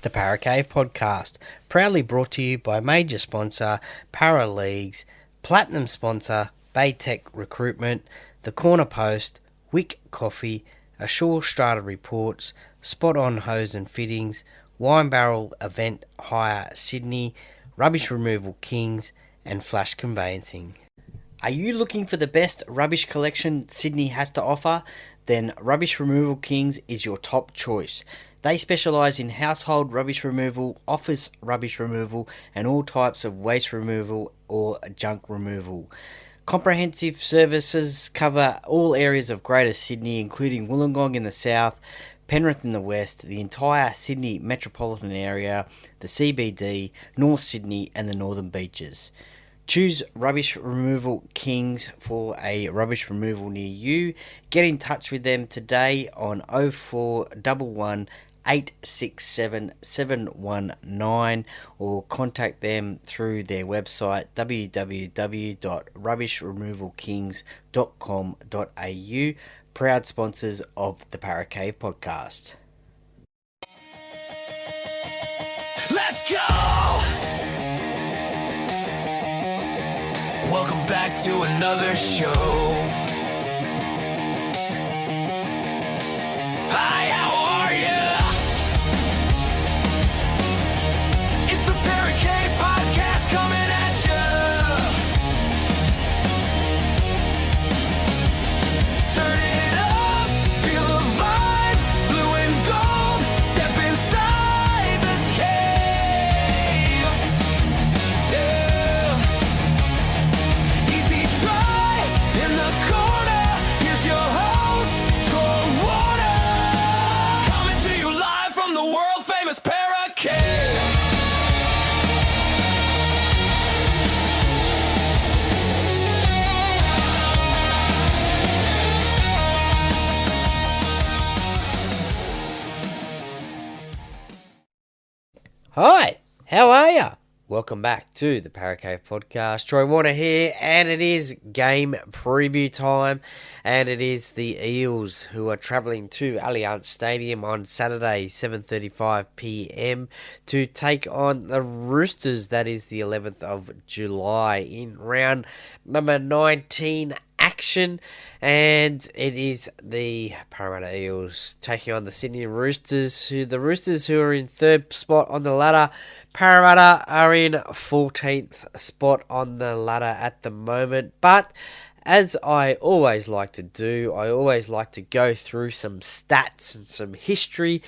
The Para Cave podcast, proudly brought to you by major sponsor Para Leagues, platinum sponsor Baytech Recruitment, The Corner Post, Wick Coffee, Ashore Strata Reports, Spot On Hose and Fittings, Wine Barrel Event Hire Sydney, Rubbish Removal Kings, and Flash Conveyancing. Are you looking for the best rubbish collection Sydney has to offer? Then Rubbish Removal Kings is your top choice. They specialise in household rubbish removal, office rubbish removal, and all types of waste removal or junk removal. Comprehensive services cover all areas of Greater Sydney, including Wollongong in the south, Penrith in the west, the entire Sydney metropolitan area, the CBD, North Sydney, and the northern beaches. Choose Rubbish Removal Kings for a rubbish removal near you. Get in touch with them today on 0411 867 719 or contact them through their website www.rubbishremovalkings.com.au. Proud sponsors of the Para Cave podcast. Let's go! Welcome back to another show. Hi, how are ya? It's a Barricade podcast coming at ya. Turn it up, feel the vibe, blue and gold. Step inside the cave. Yeah. Easy try in the corner. Here's your host, Troy Water. Coming to you live from the world famous Parracade. Hi, how are ya? Welcome back to the Para Cave podcast. Troy Warner here, and it is game preview time, and it is the Eels who are travelling to Allianz Stadium on Saturday, 7:35 p.m. to take on the Roosters. That is the 11th of July in round number 19 action, and it is the Parramatta Eels taking on the Sydney Roosters, who are in third spot on the ladder. Parramatta are in 14th spot on the ladder at the moment, but as I always like to do, I always like to go through some stats and some history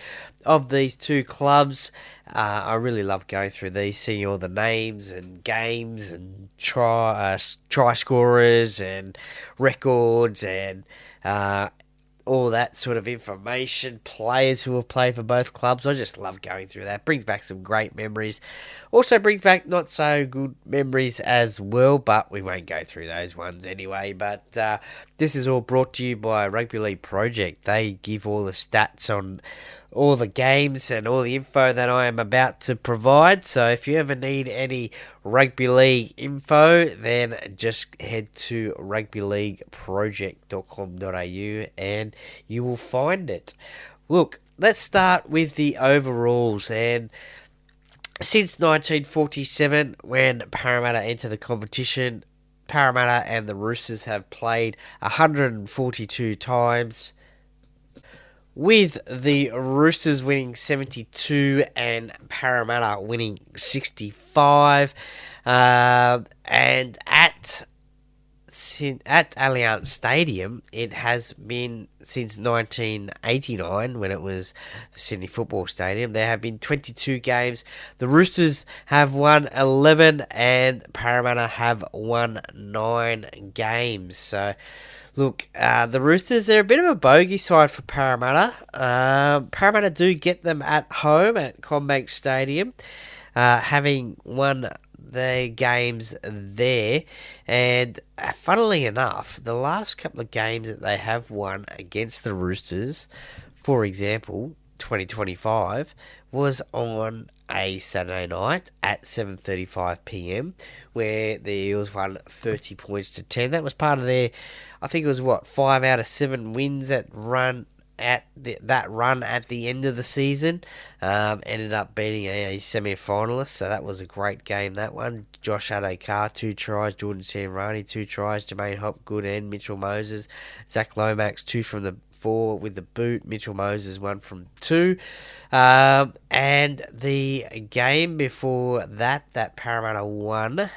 of these two clubs. I really love going through these, seeing all the names and games and try scorers and records and all that sort of information, players who have played for both clubs. I just love going through that. Brings back some great memories. Also brings back not so good memories as well, but we won't go through those ones anyway. But this is all brought to you by Rugby League Project. They give all the stats on all the games and all the info that I am about to provide. So if you ever need any rugby league info, then just head to rugbyleagueproject.com.au and you will find it. Look, let's start with the overalls. And since 1947, when Parramatta entered the competition, Parramatta and the Roosters have played 142 times, with the Roosters winning 72 and Parramatta winning 65. And at Allianz Stadium, it has been since 1989, when it was the Sydney Football Stadium. There have been 22 games. The Roosters have won 11 and Parramatta have won 9 games. So, look, the Roosters, they're a bit of a bogey side for Parramatta. Parramatta do get them at home at CommBank Stadium, having won their games there. And funnily enough, the last couple of games that they have won against the Roosters, for example, 2025, was on a Saturday night at 7:35 p.m, where the Eels won 30 points to 10. That was part of their, I think it was 5 out of 7 wins that run at that run at the end of the season. Ended up beating a semi-finalist, so that was a great game, that one. Josh Adokar, 2 tries. Jordan Sanrani, 2 tries. Jermaine Hopgood and Mitchell Moses. Zach Lomax, 2 from the 4 with the boot. Mitchell Moses, 1 from 2. And the game before that Parramatta won,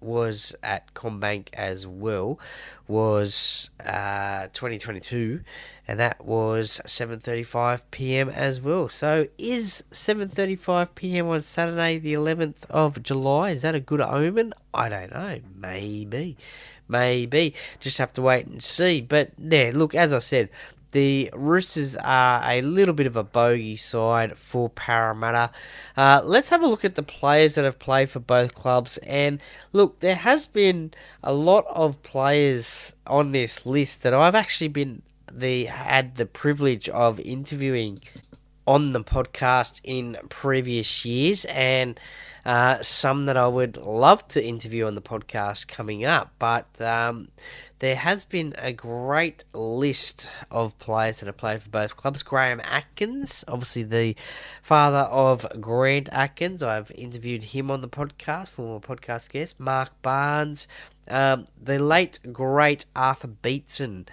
was at CommBank as well, was 2022, and that was 7:35 p.m. as well. So is 7:35 p.m. on Saturday the 11th of July, is that a good omen? I don't know. Maybe. Just have to wait and see. But yeah, look, as I said, the Roosters are a little bit of a bogey side for Parramatta. Let's have a look at the players that have played for both clubs. And look, there has been a lot of players on this list that I've actually had the privilege of interviewing on the podcast in previous years, and some that I would love to interview on the podcast coming up. But there has been a great list of players that have played for both clubs. Graham Atkins, obviously the father of Grant Atkins. I've interviewed him on the podcast, former podcast guest. Mark Barnes, the late great Arthur Beetson,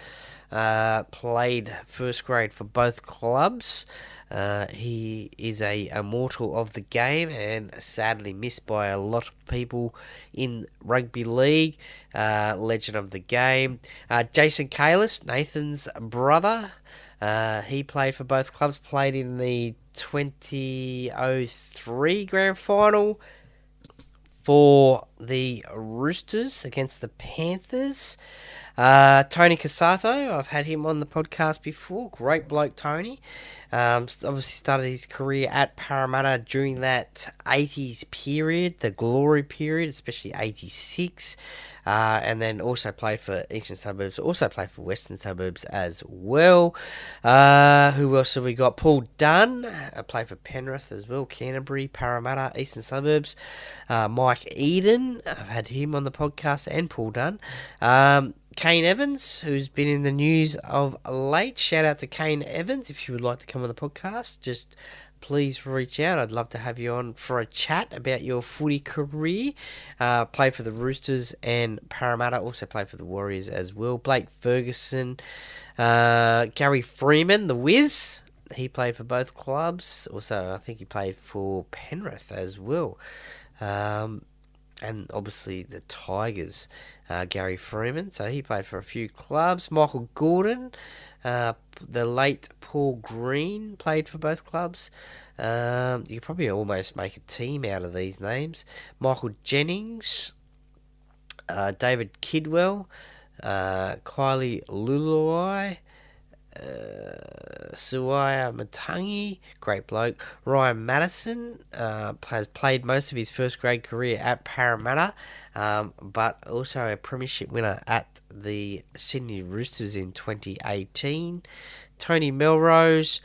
played first grade for both clubs. He is a immortal of the game and sadly missed by a lot of people in rugby league. Legend of the game. Jason Kalis, Nathan's brother. He played for both clubs. Played in the 2003 grand final for the Roosters against the Panthers. Tony Casato, I've had him on the podcast before. Great bloke, Tony. Obviously started his career at Parramatta during that 80s period, the glory period, especially 86. And then also played for Eastern Suburbs, also played for Western Suburbs as well. Who else have we got? Paul Dunn, played for Penrith as well, Canterbury, Parramatta, Eastern Suburbs. Mike Eden, I've had him on the podcast, and Paul Dunn. Kane Evans, who's been in the news of late. Shout out to Kane Evans. If you would like to come on the podcast, just please reach out. I'd love to have you on for a chat about your footy career. Played for the Roosters and Parramatta. Also played for the Warriors as well. Blake Ferguson. Gary Freeman, the Wiz. He played for both clubs. Also, I think he played for Penrith as well. And obviously the Tigers, Gary Freeman. So he played for a few clubs. Michael Gordon, the late Paul Green, played for both clubs. You could probably almost make a team out of these names. Michael Jennings, David Kidwell, Kylie Luluai, Suaya Matangi, great bloke. Ryan Madison has played most of his first grade career at Parramatta, but also a premiership winner at the Sydney Roosters in 2018. Tony Melrose,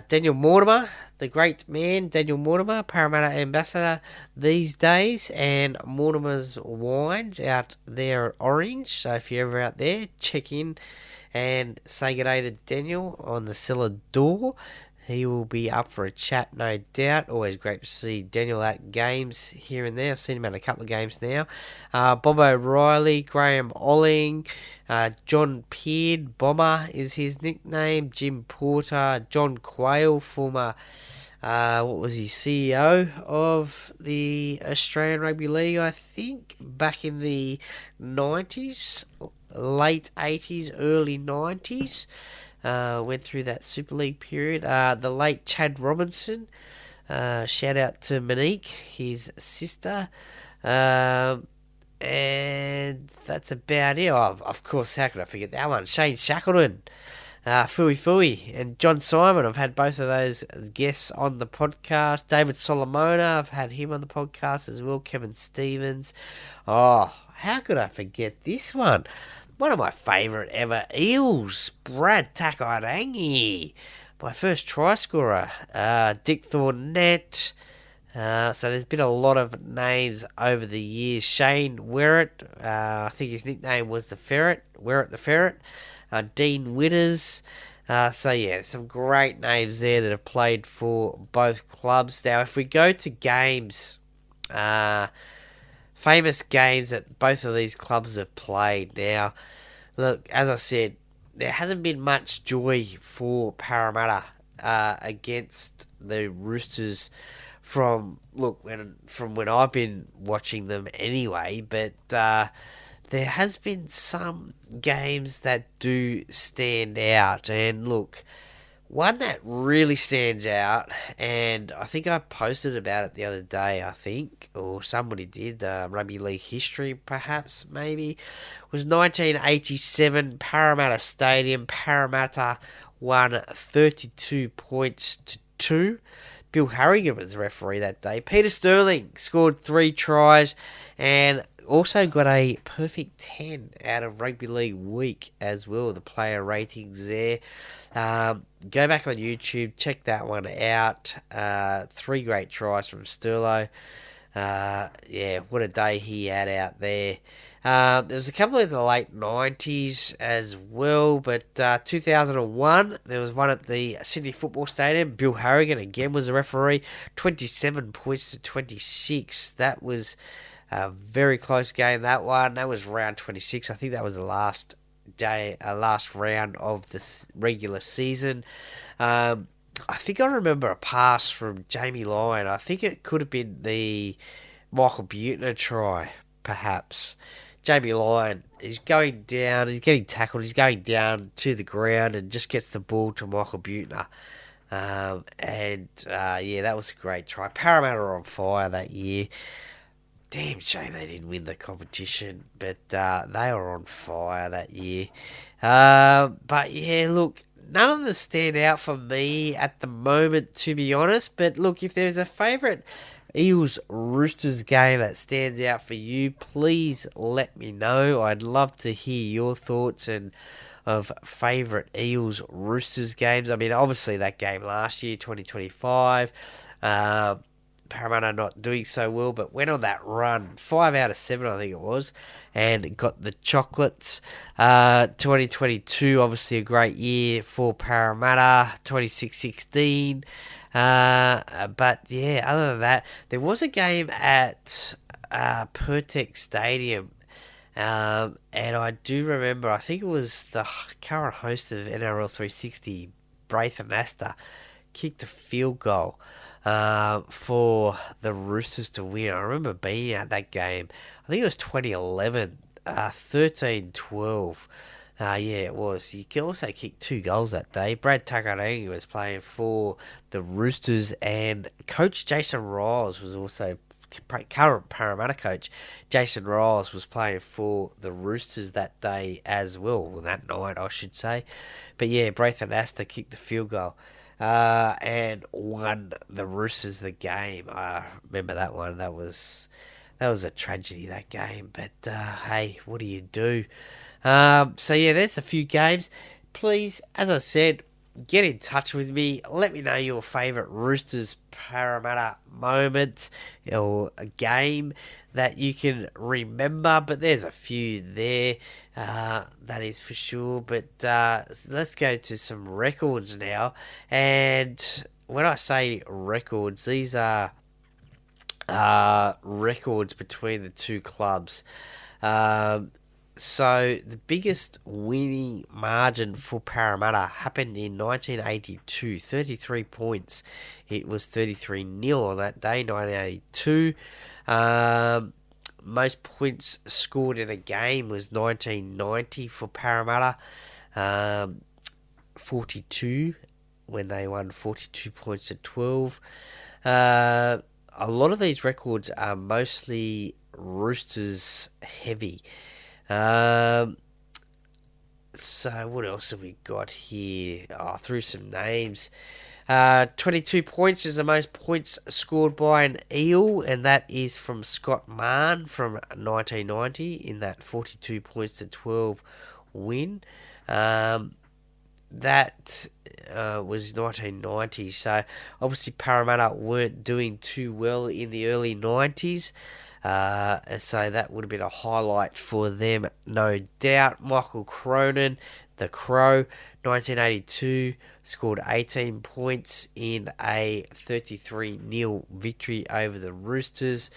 Daniel Mortimer, the great man, Daniel Mortimer, Parramatta ambassador these days, and Mortimer's Wines out there at Orange. So if you're ever out there, check in and say good day to Daniel on the cellar door. He will be up for a chat, no doubt. Always great to see Daniel at games here and there. I've seen him at a couple of games now. Bob O'Reilly, Graham Olling, John Peard, Bomber is his nickname. Jim Porter, John Quayle, former CEO of the Australian Rugby League, I think, back in the 90s, late 80s, early 90s. Went through that Super League period. The late Chad Robinson, shout out to Monique, his sister. And that's about it. Oh, of course, how could I forget that one? Shane Shackleton, Fui, and John Simon. I've had both of those guests on the podcast. David Solomona, I've had him on the podcast as well. Kevin Stevens. Oh, how could I forget this one? One of my favourite ever, Eels, Brad Takairangi, my first try scorer, Dick Thornett. So there's been a lot of names over the years. Shane Werrett, I think his nickname was the Ferret, Werrett the Ferret. Dean Witters, So yeah, some great names there that have played for both clubs. Now, if we go to games, famous games that both of these clubs have played. Now, look, as I said, there hasn't been much joy for Parramatta against the Roosters from when I've been watching them anyway. But there has been some games that do stand out, and look. One that really stands out, and I think I posted about it the other day, I think, or somebody did, Rugby League history perhaps, maybe, was 1987 Parramatta Stadium. Parramatta won 32 points to 2. Bill Harrigan was the referee that day. Peter Sterling scored 3 tries and also got a perfect 10 out of Rugby League Week as well, the player ratings there. Go back on YouTube, check that one out. 3 great tries from Sterlo. Yeah, what a day he had out there. There was a couple in the late 90s as well, but 2001, there was one at the Sydney Football Stadium. Bill Harrigan again was a referee. 27 points to 26. That was a very close game, that one. That was round 26. I think that was the last round of the regular season. I think I remember a pass from Jamie Lyon. I think it could have been the Michael Butner try, perhaps. Jamie Lyon is going down, he's getting tackled, he's going down to the ground and just gets the ball to Michael Butner. Yeah, that was a great try. Parramatta were on fire that year. Damn shame they didn't win the competition, but they were on fire that year. But yeah, look, none of them stand out for me at the moment, to be honest. But look, if there's a favourite Eels Roosters game that stands out for you, please let me know. I'd love to hear your thoughts and of favourite Eels Roosters games. I mean, obviously that game last year, 2025. Parramatta not doing so well, but went on that run, 5 out of 7 I think it was, and got the chocolates. 2022, obviously a great year for Parramatta, 26-16. But yeah, other than that, there was a game at Pertex Stadium, and I do remember, I think it was the current host of NRL 360, Braithen Astor, kicked a field goal for the Roosters to win. I remember being at that game. I think it was 2011, 13-12. Yeah, it was. He also kicked 2 goals that day. Brad Takarangi was playing for the Roosters, and Coach Jason Riles was also current Parramatta coach. Jason Riles was playing for the Roosters that day as well, that night I should say. But yeah, Braithen Astor kicked the field goal. And won the Roosters the game. I remember that one. That was a tragedy, that game. But hey, what do you do? So yeah, there's a few games. Please, as I said, get in touch with me. Let me know your favourite Roosters Parramatta moment or a game that you can remember. But there's a few there, that is for sure. But let's go to some records now. And when I say records, these are records between the two clubs. So the biggest winning margin for Parramatta happened in 1982, 33 points. It was 33-0 on that day, 1982. Most points scored in a game was 1990 for Parramatta, 42 when they won 42 points to 12. A lot of these records are mostly Roosters heavy. So what else have we got here? Through some names. 22 points is the most points scored by an Eel, and that is from Scott Mahon from 1990 in that 42 points to 12 win. That was 1990, so obviously Parramatta weren't doing too well in the early 90s. So that would have been a highlight for them, no doubt. Michael Cronin, the Crow. 1982, scored 18 points in a 33-0 victory over the Roosters.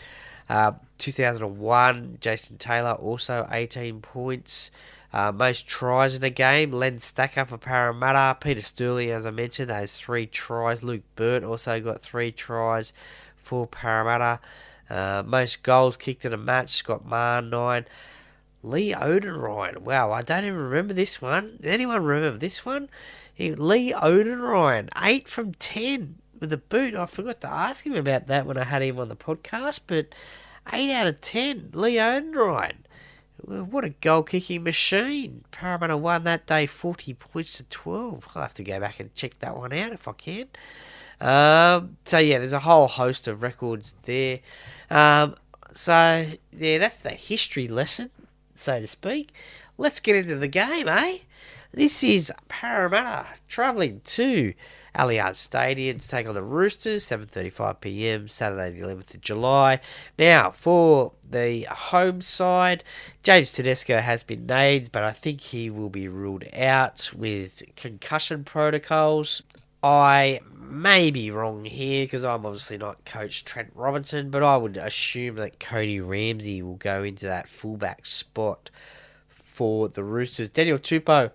2001, Jason Taylor, also 18 points. Most tries in a game, Len Stacker for Parramatta. Peter Sterling, as I mentioned, those 3 tries. Luke Burt also got 3 tries for Parramatta. Most goals kicked in a match, Scott Maher, 9. Lee Odenryan, wow, I don't even remember this one. Does anyone remember this one? Lee Odenryan, 8 from 10 with a boot. I forgot to ask him about that when I had him on the podcast, but 8 out of 10, Lee Odenryan. What a goal-kicking machine. Parramatta won that day 40 points to 12. I'll have to go back and check that one out if I can. So, yeah, there's a whole host of records there. So, yeah, that's the history lesson, so to speak. Let's get into the game, eh? This is Parramatta travelling to Allianz Stadium to take on the Roosters, 7:35pm, Saturday the 11th of July. Now, for the home side, James Tedesco has been named, but I think he will be ruled out with concussion protocols. I may be wrong here because I'm obviously not Coach Trent Robinson, but I would assume that Cody Ramsey will go into that fullback spot for the Roosters. Daniel Tupou,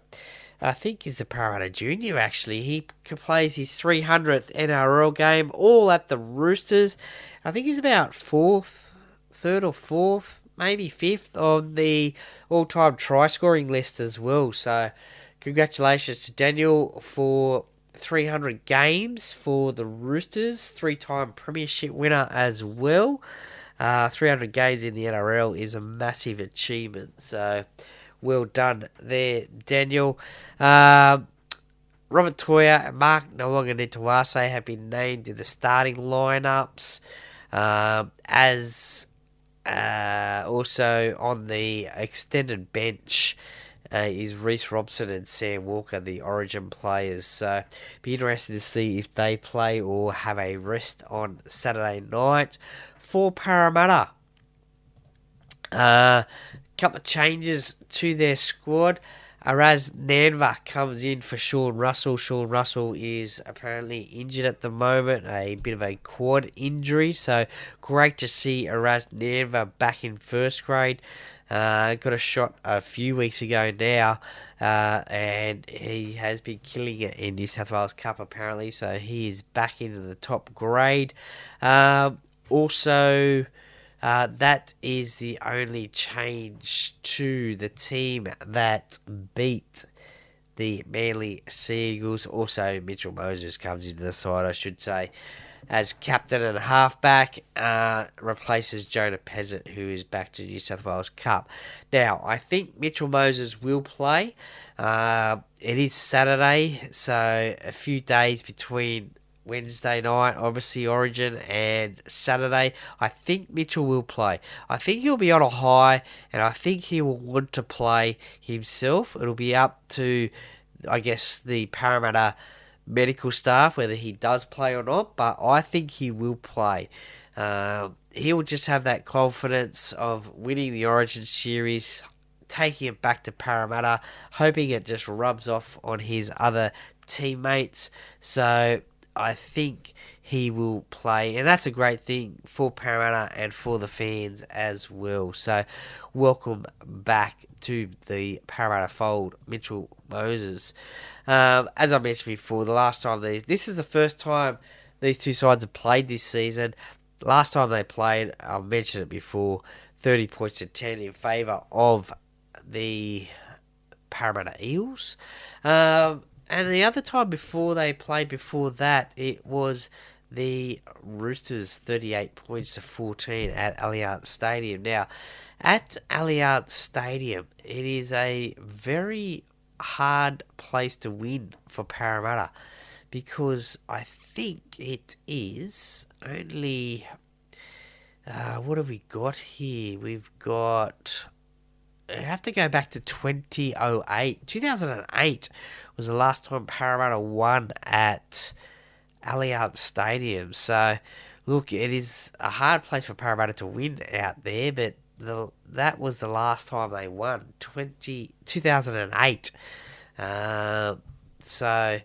I think, is a Parramatta junior, actually. He plays his 300th NRL game, all at the Roosters. I think he's about third or fourth, maybe fifth on the all-time try-scoring list as well. So, congratulations to Daniel for 300 games for the Roosters, 3-time premiership winner as well. 300 games in the NRL is a massive achievement, so well done there, Daniel. Robert Toya and Mark no longer Nitawase have been named in the starting lineups, as also on the extended bench is Reece Robson and Sam Walker, the Origin players. So, be interested to see if they play or have a rest on Saturday night for Parramatta. Couple of changes to their squad. Araz Nanva comes in for Sean Russell. Sean Russell is apparently injured at the moment, a bit of a quad injury. So, great to see Araz Nanva back in first grade. Got a shot a few weeks ago now, and he has been killing it in New South Wales Cup apparently, so he is back into the top grade. Also, that is the only change to the team that beat the Manly Sea Eagles. Also, Mitchell Moses comes into the side, I should say, as captain and halfback, replaces Jonah Peasant, who is back to New South Wales Cup. Now, I think Mitchell Moses will play. It is Saturday, so a few days between Wednesday night, obviously Origin, and Saturday. I think Mitchell will play. I think he'll be on a high, and I think he will want to play himself. It'll be up to, I guess, the Parramatta medical staff whether he does play or not, but I think he will play. He will just have that confidence of winning the Origin series, taking it back to Parramatta, hoping it just rubs off on his other teammates. So I think he will play, and that's a great thing for Parramatta and for the fans as well. So welcome back to the Parramatta fold, Mitchell Moses. As I mentioned before, this is the first time these two sides have played this season. Last time they played, I've mentioned it before, 30 points to 10 in favour of the Parramatta Eels. And the other time before they played before that, it was the Roosters 38 points to 14 at Allianz Stadium. Now, at Allianz Stadium, it is a very hard place to win for Parramatta because I think it is only... what have we got here? We've got... I have to go back to 2008. 2008 was the last time Parramatta won at Allianz Stadium. So, look, it is a hard place for Parramatta to win out there, but that was the last time they won, 2008. So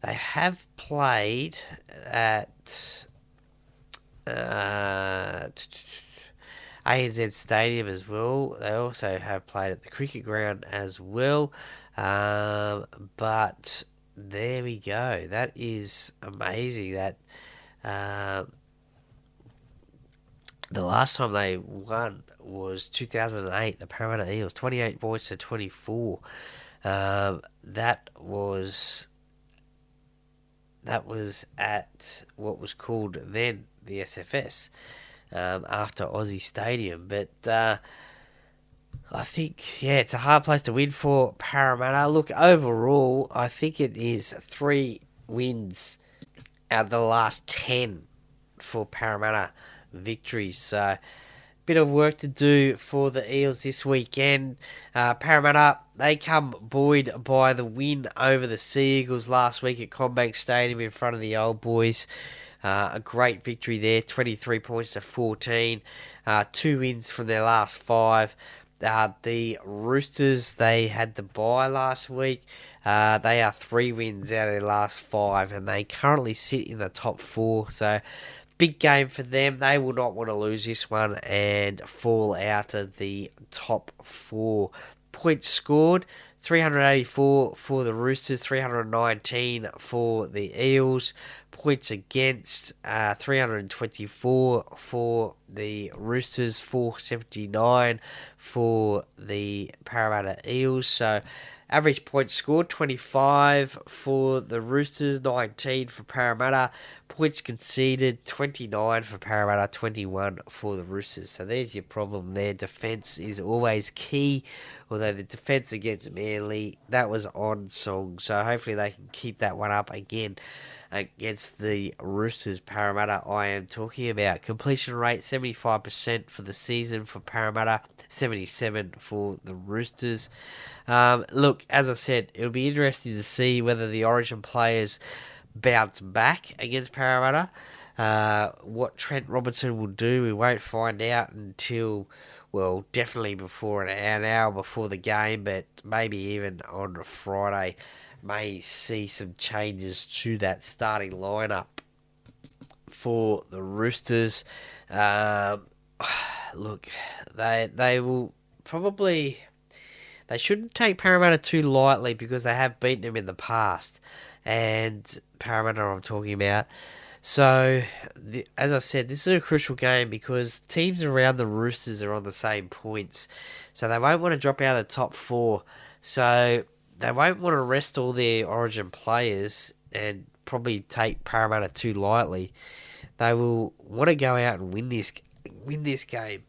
they have played at ANZ Stadium as well. They also have played at the cricket ground as well. But there we go. That is amazing. That the last time they won was 2008. The Parramatta Eels, 28 points to 24. That was at what was called then the SFS, after Aussie Stadium. But I think, it's a hard place to win for Parramatta. Look, overall, I think it is 3 wins out of the last 10 for Parramatta victories. So, bit of work to do for the Eels this weekend. Parramatta, they come buoyed by the win over the Sea Eagles last week at CommBank Stadium in front of the old boys. A great victory there, 23 points to 14. 2 wins from their last 5. The Roosters, they had the bye last week. They are 3 wins out of their last 5, and they currently sit in the top 4. So, big game for them. They will not want to lose this one and fall out of the top 4. Points scored, 384 for the Roosters, 319 for the Eels. Points against, 324 for the Roosters, 479 for the Parramatta Eels. So, average points scored, 25 for the Roosters, 19 for Parramatta. Points conceded, 29 for Parramatta, 21 for the Roosters. So there's your problem there. Defence is always key, although the defence against Manly, that was on song. So hopefully they can keep that one up again against the Roosters. Parramatta I am talking about. Completion rate 75% for the season for Parramatta, 77 for the Roosters. Look, as I said, it'll be interesting to see whether the Origin players bounce back against Parramatta. What Trent Robinson will do, we won't find out until, well, definitely before an hour before the game, but maybe even on a Friday, may see some changes to that starting lineup for the Roosters. Look, they will probably, they shouldn't take Parramatta too lightly because they have beaten them in the past, and Parramatta I'm talking about. So, as I said, this is a crucial game because teams around the Roosters are on the same points. So they won't want to drop out of the top 4. So they won't want to rest all their Origin players and probably take Parramatta too lightly. They will want to go out and win this game.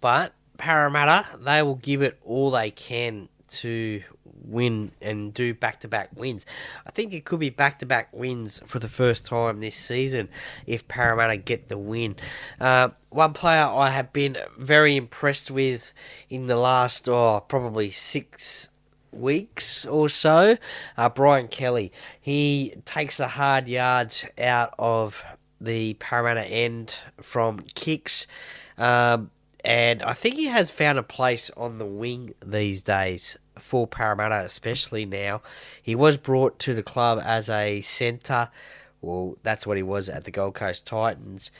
But Parramatta, they will give it all they can to win and do back-to-back wins. I think it could be back-to-back wins for the first time this season if Parramatta get the win. One player I have been very impressed with in the last probably 6 weeks or so, Brian Kelly. He takes the hard yards out of the Parramatta end from kicks. And I think he has found a place on the wing these days for Parramatta, especially now. He was brought to the club as a centre. Well, that's what he was at the Gold Coast Titans.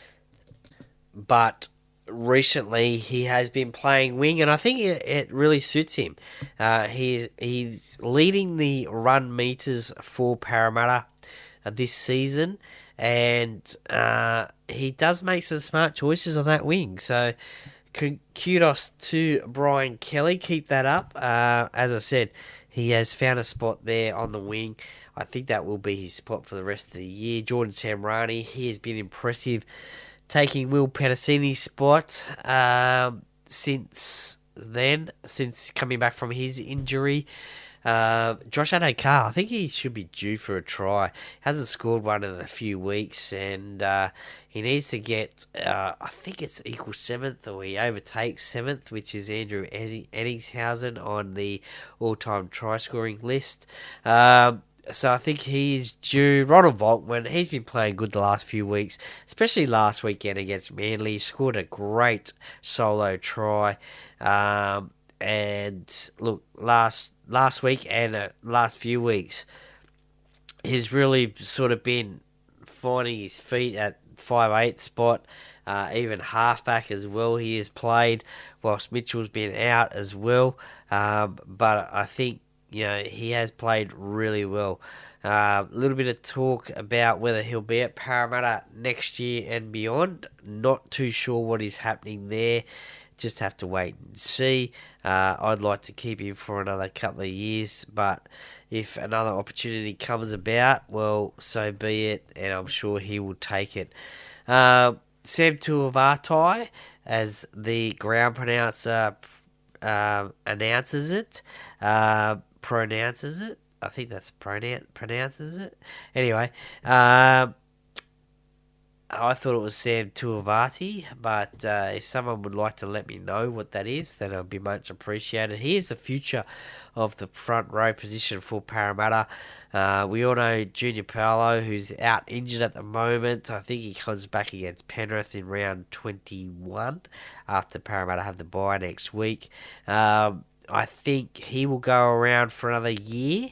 But recently he has been playing wing, and I think it really suits him. He's leading the run meters for Parramatta this season, and he does make some smart choices on that wing. So kudos to Brian Kelly. Keep that up. As I said, he has found a spot there on the wing. I think that will be his spot for the rest of the year. Jordan Samrani, he has been impressive, taking Will Penasini's spot since coming back from his injury. Josh Adokar, I think he should be due for a try. Hasn't scored one in a few weeks, and he needs to get, I think it's equal 7th, or he overtakes 7th, which is Andrew Eddingshausen on the all-time try-scoring list. So I think he's due. Ronald Volkman, he's been playing good the last few weeks, especially last weekend against Manly. He scored a great solo try. And look, last week and last few weeks, he's really sort of been finding his feet at 5'8" spot, even halfback as well. He has played whilst Mitchell's been out as well. But I think he has played really well. A little bit of talk about whether he'll be at Parramatta next year and beyond. Not too sure what is happening there. Just have to wait and see. I'd like to keep him for another couple of years, but if another opportunity comes about, well, so be it, and I'm sure he will take it. Sam Tuivasa, as the ground pronouncer pronounces it. I think that's pronounces it. Anyway, I thought it was Sam Tuivasa, but if someone would like to let me know what that is, then it would be much appreciated. He is the future of the front row position for Parramatta. We all know Junior Paolo, who's out injured at the moment. I think he comes back against Penrith in round 21 after Parramatta have the bye next week. I think he will go around for another year,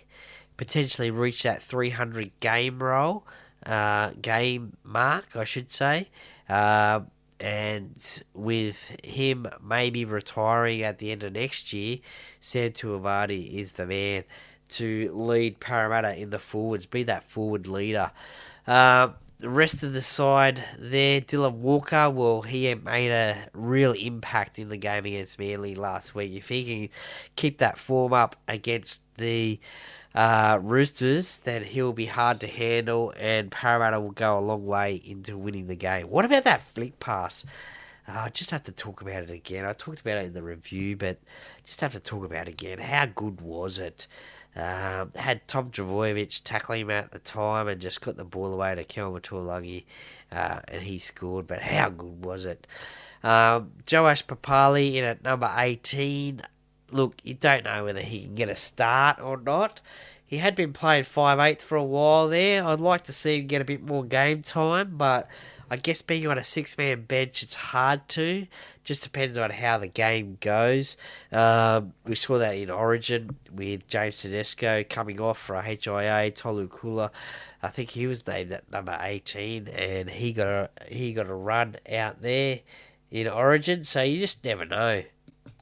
potentially reach that 300 game mark, I should say. And with him maybe retiring at the end of next year, Sam Tuivasa is the man to lead Parramatta in the forwards, be that forward leader. The rest of the side there, Dylan Walker, well, he made a real impact in the game against Manly last week. If he can keep that form up against the Roosters, then he'll be hard to handle, and Parramatta will go a long way into winning the game. What about that flick pass? I just have to talk about it again. I talked about it in the review, but just have to talk about it again. How good was it? Had Tom Trbojevic tackling him at the time and just got the ball away to Kelma Tuolungi, and he scored. But how good was it? Joash Papali in at number 18. Look, you don't know whether he can get a start or not. He had been playing 5'8" for a while there. I'd like to see him get a bit more game time, but I guess being on a six-man bench, it's hard to. Just depends on how the game goes. We saw that in Origin with James Tedesco coming off for a HIA, Tolu Kula. I think he was named at number 18, and he got a run out there in Origin, so you just never know.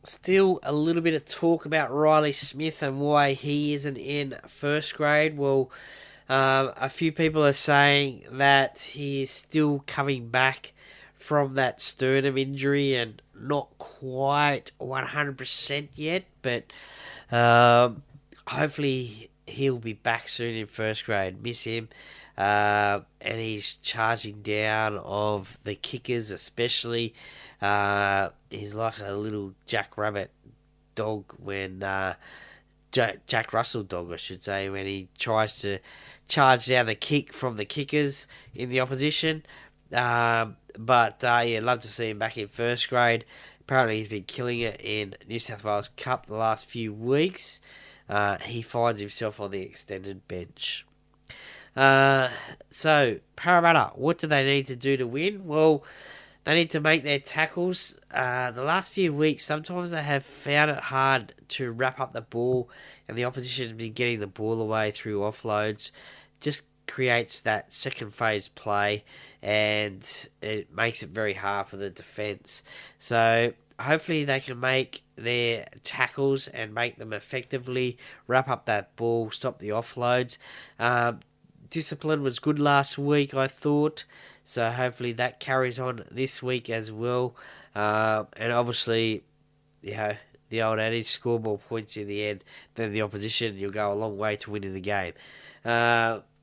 Still a little bit of talk about Riley Smith and why he isn't in first grade. Well, a few people are saying that he is still coming back from that sternum injury and not quite 100% yet, but hopefully he'll be back soon in first grade. Miss him. And he's charging down of the kickers especially. He's like a little Jack Rabbit dog when Jack Russell dog, I should say, when he tries to charge down the kick from the kickers in the opposition. But love to see him back in first grade. Apparently he's been killing it in New South Wales Cup the last few weeks. He finds himself on the extended bench. So Parramatta, what do they need to do to win? Well, they need to make their tackles. The last few weeks, sometimes they have found it hard to wrap up the ball, and the opposition has been getting the ball away through offloads. Just creates that second phase play, and it makes it very hard for the defence. So hopefully they can make their tackles and make them effectively, wrap up that ball, stop the offloads. Discipline was good last week, I thought, so hopefully that carries on this week as well. And obviously, the old adage, score more points in the end than the opposition, you'll go a long way to winning the game.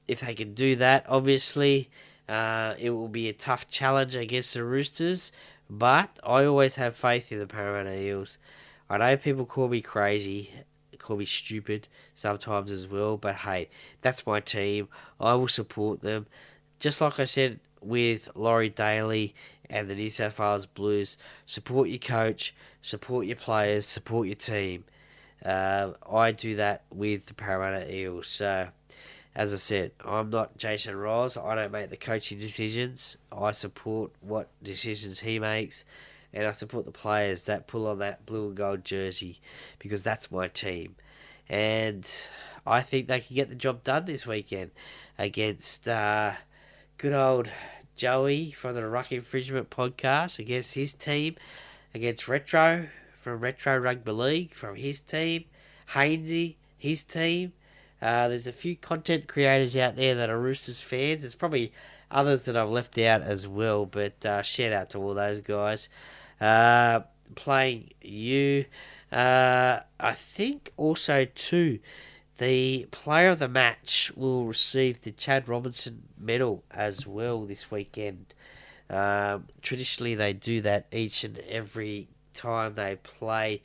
If they can do that, obviously, it will be a tough challenge against the Roosters, but I always have faith in the Parramatta Eels. I know people call me crazy, call me stupid sometimes as well, but hey, that's my team. I will support them. Just like I said with Laurie Daly and the New South Wales Blues, support your coach, support your players, support your team. I do that with the Parramatta Eels. So, as I said, I'm not Jason Ross. I don't make the coaching decisions. I support what decisions he makes, and I support the players that pull on that blue and gold jersey, because that's my team. And I think they can get the job done this weekend against good old Joey from the Ruck Infringement podcast, against his team, against Retro from Retro Rugby League from his team, Hainsey, his team. There's a few content creators out there that are Roosters fans. There's probably others that I've left out as well, but shout out to all those guys. Playing you. I think also too, the player of the match will receive the Chad Robinson medal as well this weekend. Traditionally, they do that each and every time they play.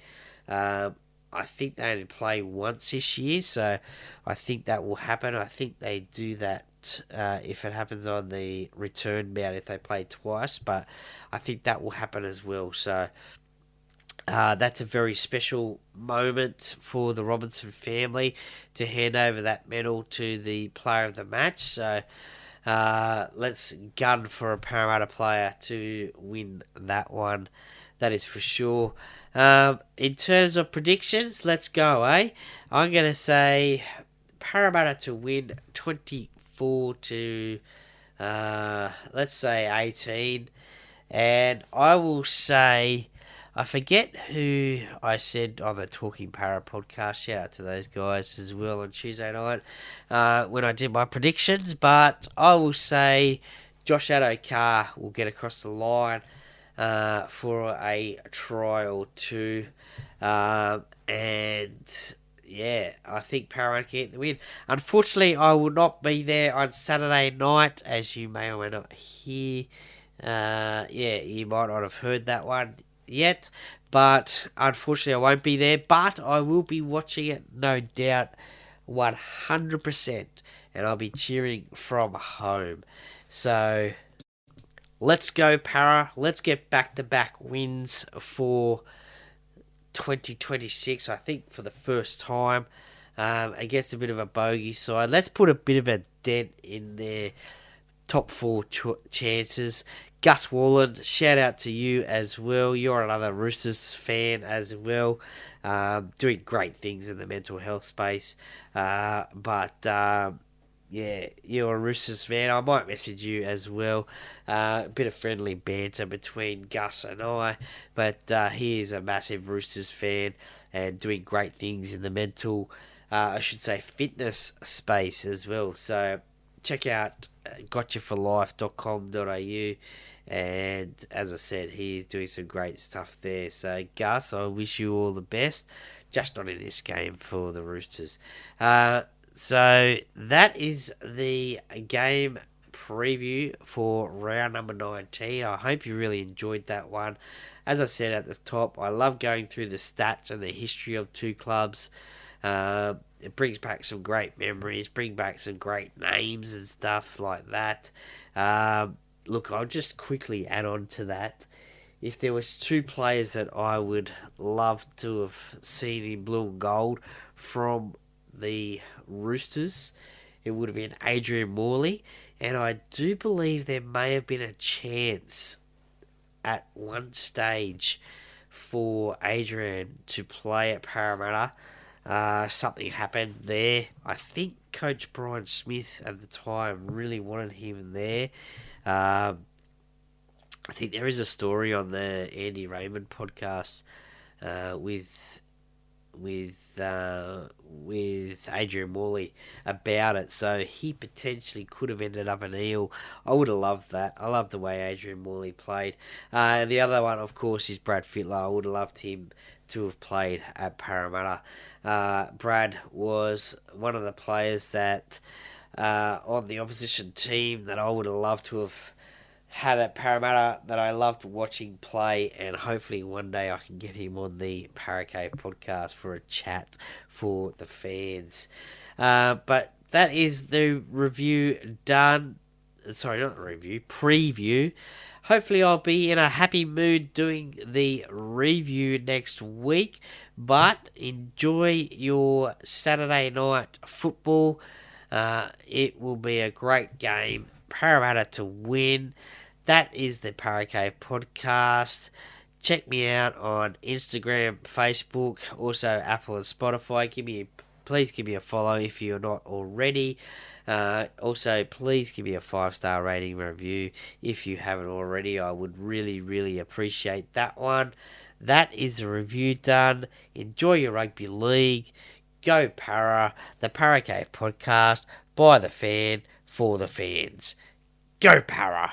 I think they only play once this year, so I think that will happen. I think they do that if it happens on the return bout, if they play twice, but I think that will happen as well. So that's a very special moment for the Robinson family to hand over that medal to the player of the match. So let's gun for a Parramatta player to win that one. That is for sure. In terms of predictions, let's go, eh? I'm going to say Parramatta to win 24 to, let's say 18. And I will say, I forget who I said on the Talking Para podcast. Shout out to those guys as well on Tuesday night when I did my predictions. But I will say Josh Addo-Carr will get across the line for a try or two. And yeah, I think Parramatta can get the win. Unfortunately, I will not be there on Saturday night, as you may or may not hear. You might not have heard that one yet, but unfortunately I won't be there, but I will be watching it, no doubt, 100%, and I'll be cheering from home. So let's go, Para. Let's get back-to-back wins for 2026, I think for the first time, against a bit of a bogey side. Let's put a bit of a dent in their top four chances. Gus Wallen, shout out to you as well. You're another Roosters fan as well, doing great things in the mental health space. Yeah, you're a Roosters fan. I might message you as well. A bit of friendly banter between Gus and I, but he is a massive Roosters fan and doing great things in the mental, fitness space as well. So check out gotchaforlife.com.au, and as I said, he's doing some great stuff there. So Gus, I wish you all the best, just not in this game for the Roosters. So that is the game preview for round number 19. I hope you really enjoyed that one. As I said at the top, I love going through the stats and the history of two clubs. It brings back some great memories, bring back some great names and stuff like that. Look, I'll just quickly add on to that. If there was two players that I would love to have seen in blue and gold from the Roosters, it would have been Adrian Morley, and I do believe there may have been a chance at one stage for Adrian to play at Parramatta. Something happened there. I think Coach Brian Smith at the time really wanted him there. I think there is a story on the Andy Raymond podcast with Adrian Morley about it, so he potentially could have ended up an Eel. I would have loved that. I love the way Adrian Morley played. And the other one, of course, is Brad Fittler. I would have loved him to have played at Parramatta. Brad was one of the players that on the opposition team that I would have loved to have had at Parramatta, that I loved watching play, and hopefully one day I can get him on the Paracave podcast for a chat for the fans. But that is the review done. Sorry, not the review, preview. Hopefully I'll be in a happy mood doing the review next week, but enjoy your Saturday night football. It will be a great game. Parramatta to win. That is the Paracave podcast. Check me out on Instagram, Facebook, also Apple and Spotify. Please give me a follow if you're not already. Also, please give me a 5-star rating review if you haven't already. I would really, really appreciate that one. That is the review done. Enjoy your rugby league. Go Para, the Para Cave podcast, by the fan, for the fans. Go Para!